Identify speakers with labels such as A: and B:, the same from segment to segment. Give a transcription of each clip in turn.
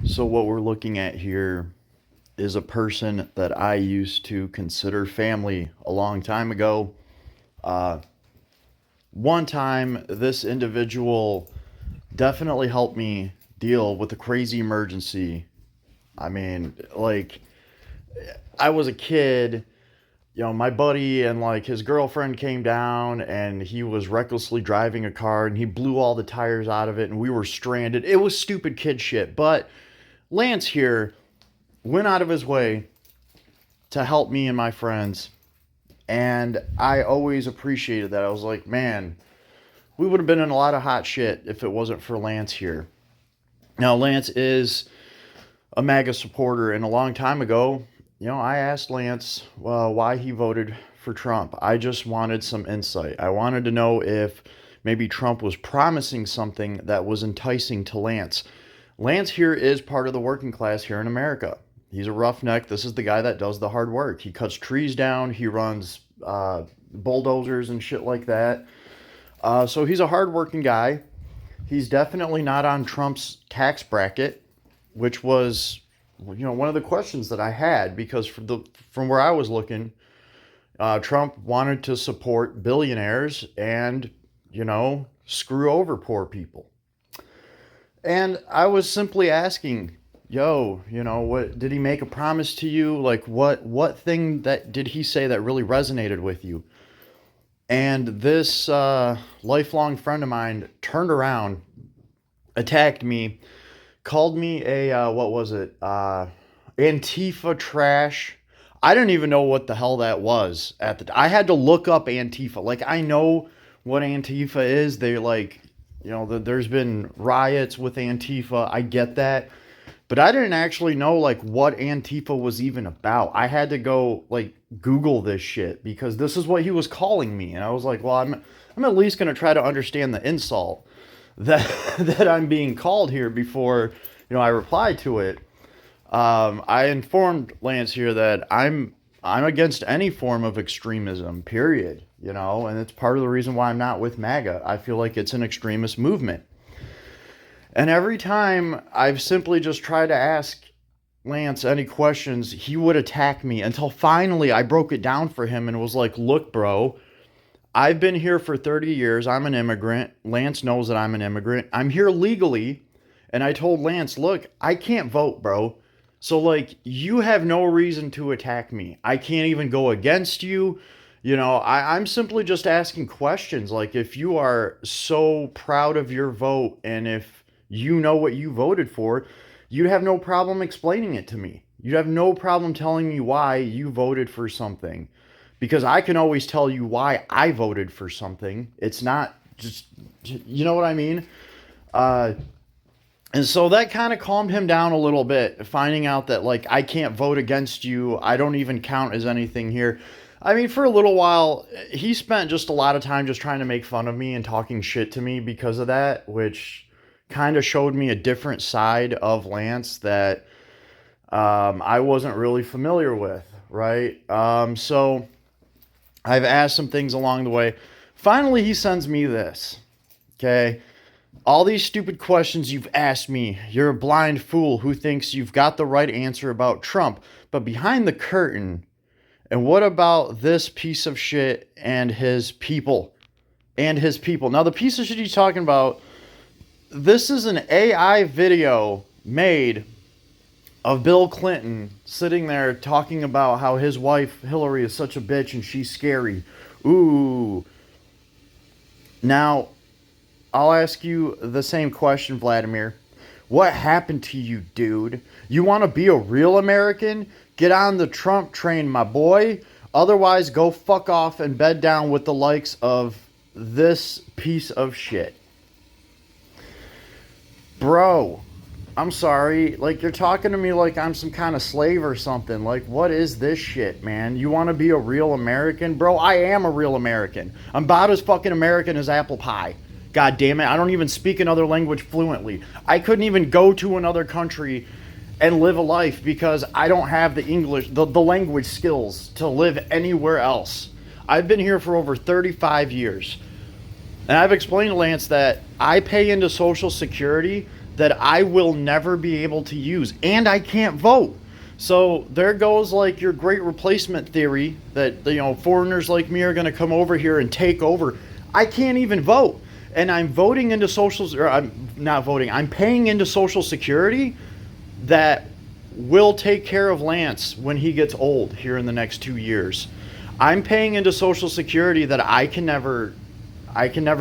A: So, what we're looking at here is a person that I used to consider family a long time ago. Uh, One time, this individual definitely helped me deal with a crazy emergency. I mean, like, I was a kid, my buddy and like his girlfriend came down and he was recklessly driving a car and he blew all the tires out of it and we were stranded. It was stupid kid shit. But Lance here went out of his way to help me and my friends. And I always appreciated that. I was like, man, we would have been in a lot of hot shit if it wasn't for Lance here. Now, Lance is a MAGA supporter, and a long time ago, I asked Lance why he voted for Trump. I just wanted some insight. I wanted to know if maybe Trump was promising something that was enticing to Lance. Lance here is part of the working class here in America. He's a roughneck. This is the guy that does the hard work. He cuts trees down. He runs bulldozers and shit like that. So he's a hardworking guy. He's definitely not on Trump's tax bracket, which was, one of the questions that I had because from where I was looking, Trump wanted to support billionaires and, screw over poor people. And I was simply asking, what did he make a promise to you? Like what thing that did he say that really resonated with you? And this lifelong friend of mine turned around, attacked me, called me a what was it? Antifa trash. I didn't even know what the hell that was at the. I had to look up Antifa. Like I know what Antifa is. They like, there's been riots with Antifa. I get that. But I didn't actually know like what Antifa was even about. I had to go like Google this shit because this is what he was calling me, and I was like, well, I'm at least gonna try to understand the insult that that I'm being called here before I reply to it. I informed Lance here that I'm against any form of extremism, period. And it's part of the reason why I'm not with MAGA. I feel like it's an extremist movement. And every time I've simply just tried to ask Lance any questions, he would attack me until finally I broke it down for him and was like, look, bro, I've been here for 30 years. I'm an immigrant. Lance knows that I'm an immigrant. I'm here legally. And I told Lance, look, I can't vote, bro. So, like, you have no reason to attack me. I can't even go against you. I'm simply just asking questions. Like, if you are so proud of your vote and if you know what you voted for, you'd have no problem explaining it to me. You'd have no problem telling me why you voted for something. Because I can always tell you why I voted for something. It's not just, you know what I mean? And so that kind of calmed him down a little bit, finding out that, like, I can't vote against you. I don't even count as anything here. I mean, for a little while, he spent just a lot of time just trying to make fun of me and talking shit to me because of that, which kind of showed me a different side of Lance that I wasn't really familiar with, right? So I've asked some things along the way. Finally, he sends me this, okay? All these stupid questions you've asked me, you're a blind fool who thinks you've got the right answer about Trump. But behind the curtain, and what about this piece of shit and his people? And his people. Now, the piece of shit he's talking about, this is an AI video made of Bill Clinton sitting there talking about how his wife Hillary is such a bitch and she's scary. Ooh. Now, I'll ask you the same question, Vladimir. What happened to you, dude? You want to be a real American? Get on the Trump train, my boy. Otherwise, go fuck off and bed down with the likes of this piece of shit. Bro, I'm sorry. Like, you're talking to me like I'm some kind of slave or something. Like, what is this shit, man? You want to be a real American? Bro, I am a real American. I'm about as fucking American as apple pie. God damn it, I don't even speak another language fluently. I couldn't even go to another country and live a life because I don't have the English, the language skills to live anywhere else. I've been here for over 35 years. And I've explained to Lance that I pay into Social Security that I will never be able to use, and I can't vote. So there goes like your great replacement theory that foreigners like me are going to come over here and take over. I can't even vote, and I'm voting into I'm not voting. I'm paying into Social Security that will take care of Lance when he gets old here in the next 2 years. I'm paying into Social Security that I can never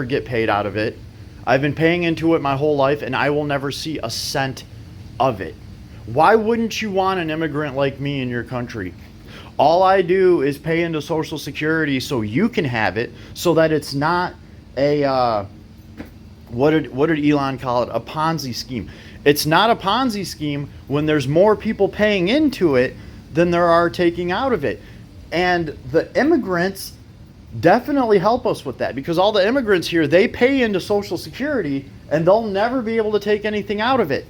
A: get paid out of it. I've been paying into it my whole life, and I will never see a cent of it. Why wouldn't you want an immigrant like me in your country? All I do is pay into Social Security so you can have it, so that it's not a, what did Elon call it? A Ponzi scheme. It's not a Ponzi scheme when there's more people paying into it than there are taking out of it. And the immigrants definitely help us with that, because all the immigrants here, they pay into Social Security and they'll never be able to take anything out of it.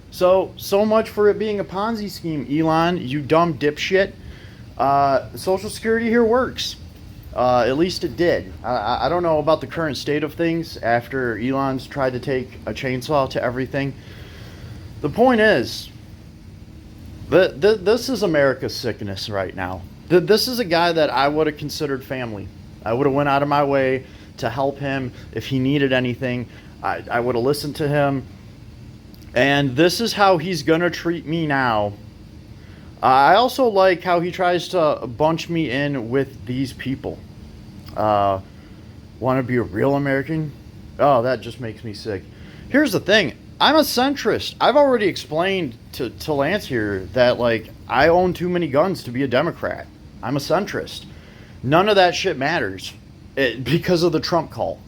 A: So much for it being a Ponzi scheme, Elon, you dumb dipshit. Social Security here works. At least it did. I don't know about the current state of things after Elon's tried to take a chainsaw to everything. The point is, this is America's sickness right now. This is a guy that I would have considered family. I would have went out of my way to help him if he needed anything. I would have listened to him. And this is how he's going to treat me now. I also like how he tries to bunch me in with these people. Want to be a real American? Oh, that just makes me sick. Here's the thing. I'm a centrist. I've already explained to Lance here that, like, I own too many guns to be a Democrat. I'm a centrist. None of that shit matters because of the Trump call.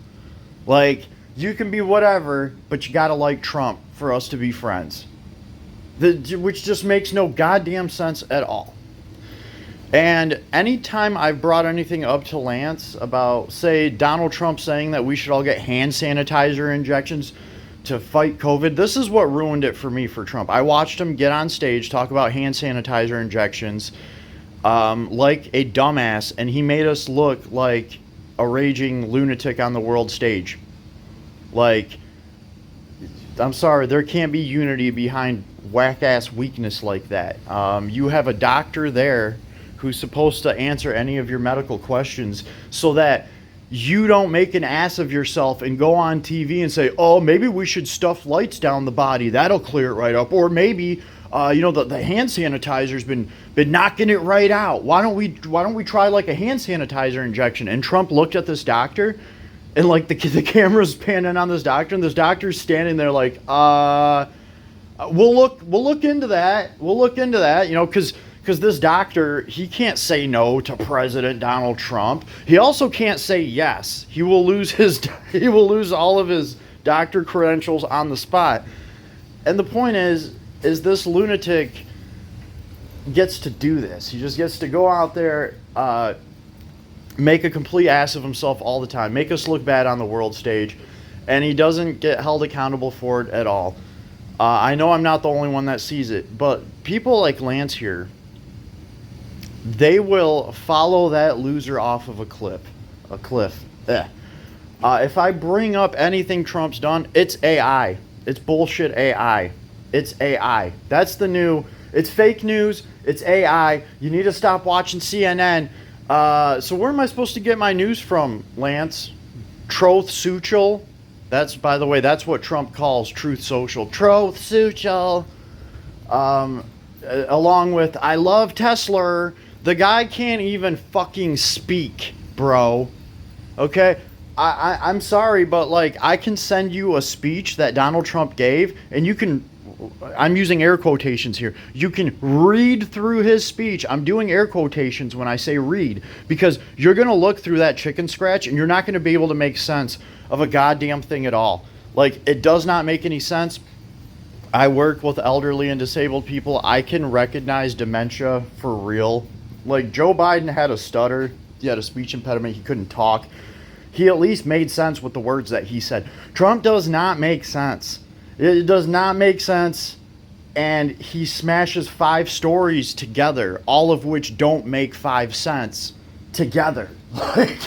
A: Like, you can be whatever, but you gotta like Trump for us to be friends. Which just makes no goddamn sense at all. And anytime I've brought anything up to Lance about, say, Donald Trump saying that we should all get hand sanitizer injections to fight COVID, this is what ruined it for me for Trump. I watched him get on stage, talk about hand sanitizer injections like a dumbass, and he made us look like a raging lunatic on the world stage. Like, I'm sorry, there can't be unity behind whack-ass weakness like that. You have a doctor there who's supposed to answer any of your medical questions so that you don't make an ass of yourself and go on TV and say, oh, maybe we should stuff lights down the body. That'll clear it right up. Or maybe, the hand sanitizer's been knocking it right out. Why don't we try like a hand sanitizer injection? And Trump looked at this doctor, and like the camera's panning on this doctor, and this doctor's standing there like, we'll look into that. We'll look into that, because this doctor, he can't say no to President Donald Trump. He also can't say yes. He will lose all of his doctor credentials on the spot. And the point is this lunatic gets to do this. He just gets to go out there, make a complete ass of himself all the time, make us look bad on the world stage, and he doesn't get held accountable for it at all. I know I'm not the only one that sees it, but people like Lance here, they will follow that loser off of a cliff. If I bring up anything Trump's done, it's AI. It's bullshit AI. It's AI. That's the new, it's fake news. It's AI. You need to stop watching CNN. So where am I supposed to get my news from, Lance? Truth Social? That's, by the way, that's what Trump calls Truth Social. Truth Social. Along with, I love Tesla. The guy can't even fucking speak, bro. Okay? I'm sorry, but like, I can send you a speech that Donald Trump gave, and you can, I'm using air quotations here, you can read through his speech. I'm doing air quotations when I say read, because you're going to look through that chicken scratch and you're not going to be able to make sense of a goddamn thing at all. Like, it does not make any sense. I work with elderly and disabled people. I can recognize dementia for real. Like, Joe Biden had a stutter. He had a speech impediment. He couldn't talk. He at least made sense with the words that he said. Trump does not make sense. It does not make sense. And he smashes 5 stories together, all of which don't make 5 cents together. Like,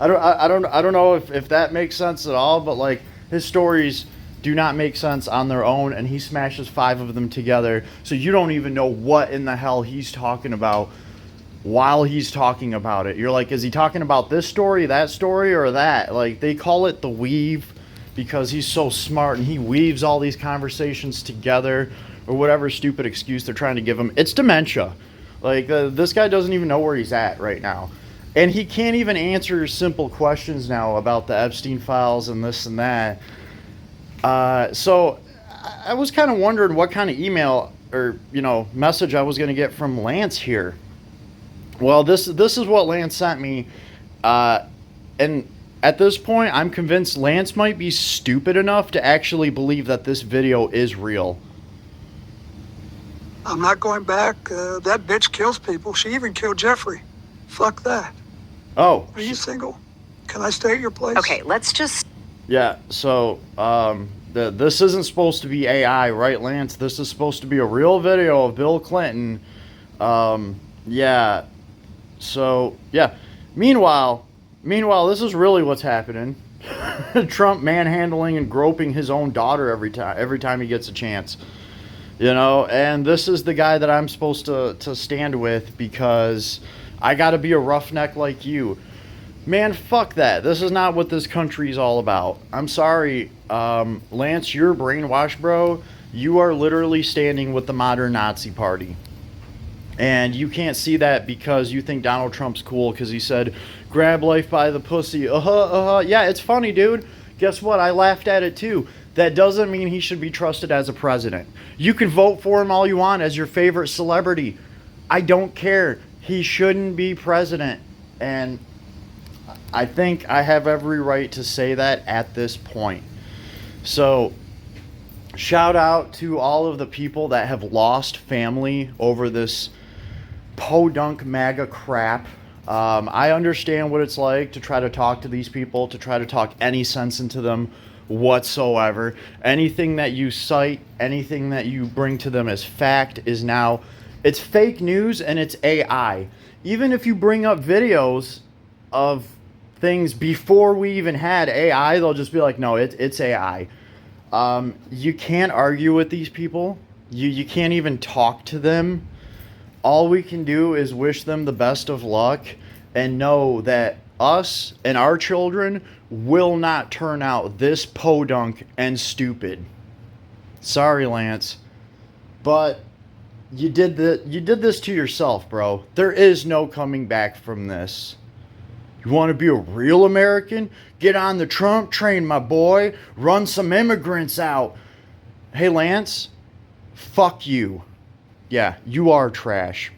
A: I don't know if that makes sense at all, but like, his stories do not make sense on their own, and he smashes 5 of them together, so you don't even know what in the hell he's talking about while he's talking about it. You're like, is he talking about this story, that story, or that? Like, they call it the weave because he's so smart and he weaves all these conversations together, or whatever stupid excuse they're trying to give him. It's dementia. Like, this guy doesn't even know where he's at right now. And he can't even answer simple questions now about the Epstein files and this and that. So I was kind of wondering what kind of email or, message I was going to get from Lance here. Well, this is what Lance sent me. And at this point, I'm convinced Lance might be stupid enough to actually believe that this video is real.
B: I'm not going back. That bitch kills people. She even killed Jeffrey. Fuck that.
A: Oh.
B: Are you single? Can I stay at your place?
C: Okay, let's just...
A: Yeah, so this isn't supposed to be AI, right, Lance? This is supposed to be a real video of Bill Clinton. Yeah. So, yeah. Meanwhile, this is really what's happening. Trump manhandling and groping his own daughter every time he gets a chance. And this is the guy that I'm supposed to stand with because I got to be a roughneck like you. Man, fuck that. This is not what this country's all about. I'm sorry, Lance, you're brainwashed, bro. You are literally standing with the modern Nazi party. And you can't see that because you think Donald Trump's cool because he said, grab life by the pussy. Yeah, it's funny, dude. Guess what? I laughed at it too. That doesn't mean he should be trusted as a president. You can vote for him all you want as your favorite celebrity. I don't care. He shouldn't be president. And I think I have every right to say that at this point. So, shout out to all of the people that have lost family over this podunk MAGA crap. I understand what it's like to try to talk to these people, to try to talk any sense into them whatsoever. Anything that you cite, anything that you bring to them as fact is now, it's fake news and it's AI. Even if you bring up videos of things before we even had AI, they'll just be like, no, it's AI. You can't argue with these people. You can't even talk to them. All we can do is wish them the best of luck and know that us and our children will not turn out this podunk and stupid. Sorry, Lance, but you did this to yourself, bro. There is no coming back from this. You want to be a real American? Get on the Trump train, my boy. Run some immigrants out. Hey, Lance, fuck you. Yeah, you are trash.